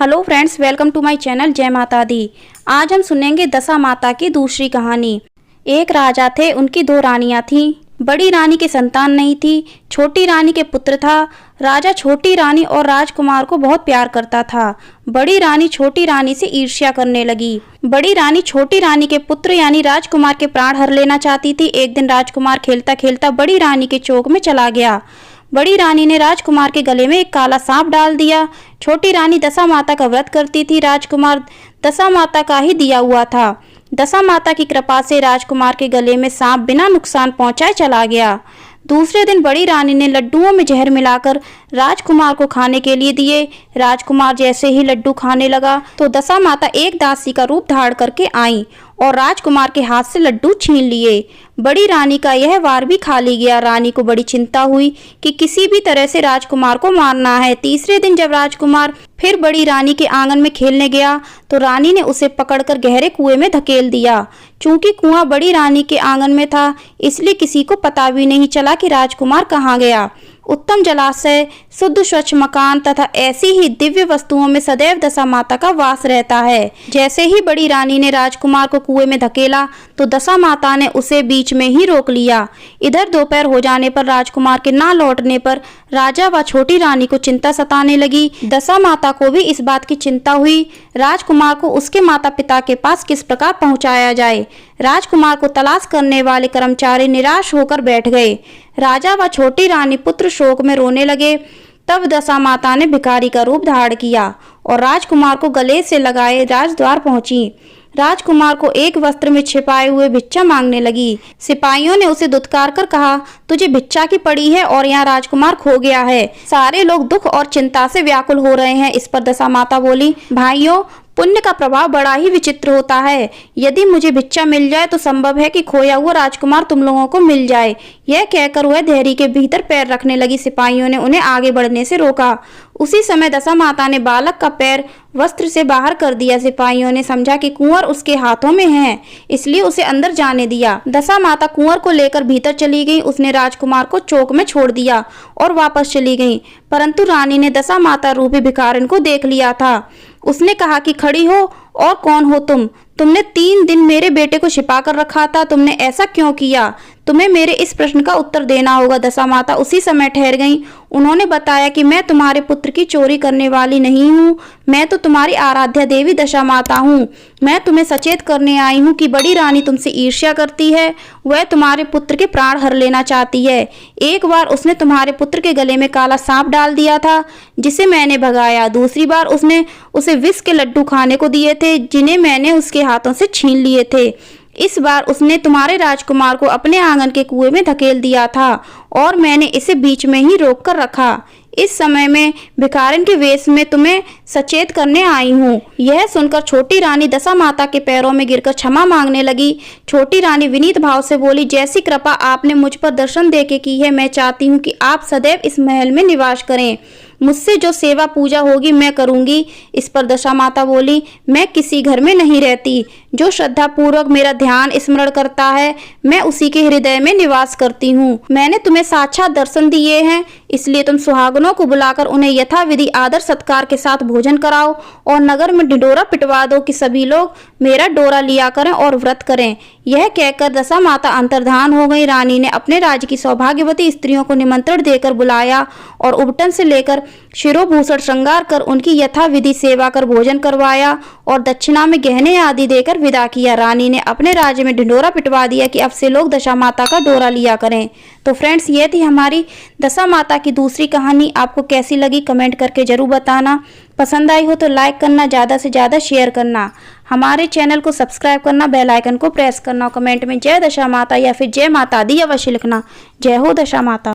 Hello friends, welcome to my channel जय माता दी। आज हम सुनेंगे दशा माता की दूसरी कहानी। एक राजा थे, उनकी दो रानियां थीं। बड़ी रानी की संतान नहीं थी, छोटी रानी के पुत्र था। राजा छोटी रानी और राजकुमार को बहुत प्यार करता था। बड़ी रानी छोटी रानी से ईर्ष्या करने लगी। बड़ी रानी छोटी रानी के पुत्र यानी राजकुमार के प्राण हर लेना चाहती थी। एक दिन राजकुमार खेलता खेलता बड़ी रानी के चौक में चला गया। बड़ी रानी ने राजकुमार के गले में एक काला सांप डाल दिया। छोटी रानी दशा माता का व्रत करती थी। राजकुमार दशा माता का ही दिया हुआ था। दशा माता की कृपा से राजकुमार के गले में सांप बिना नुकसान पहुंचाए चला गया। दूसरे दिन बड़ी रानी ने लड्डुओं में जहर मिलाकर राजकुमार को खाने के लिए दिए। राजकुमार जैसे ही लड्डू खाने लगा तो दशा माता एक दासी का रूप धारण करके आईं और राजकुमार के हाथ से लड्डू छीन लिए। बड़ी रानी का यह वार भी खाली गया। रानी को बड़ी चिंता हुई कि किसी भी तरह से राजकुमार को मारना है। तीसरे दिन जब राजकुमार फिर बड़ी रानी के आंगन में खेलने गया तो रानी ने उसे पकड़कर गहरे कुएं में धकेल दिया। चूंकि कुआं बड़ी रानी के आंगन में था, इसलिए किसी को पता भी नहीं चला कि राजकुमार कहाँ गया। उत्तम जलाशय, शुद्ध स्वच्छ मकान तथा ऐसी ही दिव्य वस्तुओं में सदैव दशा माता का वास रहता है। जैसे ही बड़ी रानी ने राजकुमार को कुएं में धकेला तो दशा माता ने उसे बीच में ही रोक लिया। इधर दोपहर हो जाने पर राजकुमार के ना लौटने पर राजा व छोटी रानी को चिंता सताने लगी। दशा माता को भी इस बात की चिंता हुई, राजकुमार को उसके माता पिता के पास किस प्रकार पहुंचाया जाए। राजकुमार को तलाश करने वाले कर्मचारी निराश होकर बैठ गए। राजा व छोटी रानी पुत्र शोक में रोने लगे। तब दशा माता ने भिखारी का रूप धारण किया और राजकुमार को गले से लगाए राजद्वार पहुंची। राजकुमार को एक वस्त्र में छिपाए हुए भिक्षा मांगने लगी। सिपाहियों ने उसे दुत्कार कर कहा, तुझे भिक्षा की पड़ी है और यहाँ राजकुमार खो गया है। सारे लोग दुख और चिंता से व्याकुल हो रहे हैं। इस पर दशा माता बोली, भाइयों, पुण्य का प्रभाव बड़ा ही विचित्र होता है। यदि मुझे भिक्षा मिल जाए तो संभव है कि खोया हुआ राजकुमार तुम लोगों को मिल जाए। यह कहकर वह देहरी के भीतर पैर रखने लगी। सिपाहियों ने उन्हें आगे बढ़ने से रोका। उसी समय दशा माता ने बालक का पैर वस्त्र से बाहर कर दिया। सिपाहियों ने समझा कि कुंवर उसके हाथों में है, इसलिए उसे अंदर जाने दिया। दशा माता कुंवर को लेकर भीतर चली गई। उसने राजकुमार को चौक में छोड़ दिया और वापस चली गई। परंतु रानी ने दशा माता रूपी भिखारिन को देख लिया था। उसने कहा कि खड़ी हो और कौन हो तुम? तुमने 3 दिन मेरे बेटे को छिपा कर रखा था, तुमने ऐसा क्यों किया? तुम्हें मेरे इस प्रश्न का उत्तर देना होगा। दशा माता उसी समय ठहर गईं। उन्होंने बताया कि मैं तुम्हारे पुत्र की चोरी करने वाली नहीं हूँ, मैं तो तुम्हारी आराध्या देवी दशा माता हूँ। मैं तुम्हें सचेत करने आई हूँ कि बड़ी रानी तुमसे ईर्ष्या करती है। वह तुम्हारे पुत्र के प्राण हर लेना चाहती है। एक बार उसने तुम्हारे पुत्र के गले में काला सांप डाल दिया था, जिसे मैंने भगाया। दूसरी बार उसने उसे विष के लड्डू खाने को दिए थे, जिन्हें मैंने उसके हाथों से छीन लिए थे। इस बार उसने तुम्हारे राजकुमार को अपने आंगन के कुएं में धकेल दिया था और मैंने इसे बीच में ही रोक कर रखा। इस समय मैं भिखारिन के वेश में तुम्हें सचेत करने आई हूँ। यह सुनकर छोटी रानी दशा माता के पैरों में गिरकर क्षमा मांगने लगी। छोटी रानी विनीत भाव से बोली, जैसी कृपा आपने मुझ पर दर्शन देके की है, मैं चाहती हूँ कि आप सदैव इस महल में निवास करें। मुझसे जो सेवा पूजा होगी मैं करूंगी। इस पर दशा माता बोली, मैं किसी घर में नहीं रहती। जो श्रद्धा पूर्वक मेरा ध्यान स्मरण करता है, मैं उसी के हृदय में निवास करती हूँ। मैंने तुम्हें साक्षात दर्शन दिए हैं, इसलिए तुम सुहागनों को बुलाकर उन्हें यथाविधि आदर सत्कार के साथ भोजन कराओ और नगर में ढिंढोरा पिटवा दो कि सभी लोग मेरा डोरा लिया करें और व्रत करें। यह कहकर दशा माता अंतर्धान हो गई। रानी ने अपने राज्य की सौभाग्यवती स्त्रियों को निमंत्रण देकर बुलाया और उबटन से लेकर शिरोभूषण श्रृंगार कर उनकी यथाविधि सेवा कर भोजन करवाया और दक्षिणा में गहने आदि देकर विदा किया। रानी ने अपने राज्य में ढिंढोरा पिटवा दिया कि अब से लोग दशा माता का डोरा लिया करें। तो फ्रेंड्स, ये थी हमारी दशा माता की दूसरी कहानी। आपको कैसी लगी कमेंट करके जरूर बताना। पसंद आई हो तो लाइक करना, ज़्यादा से ज़्यादा शेयर करना, हमारे चैनल को सब्सक्राइब करना, बेल आइकन को प्रेस करना और कमेंट में जय दशा माता या फिर जय माता दी अवश्य लिखना। जय हो दशा माता।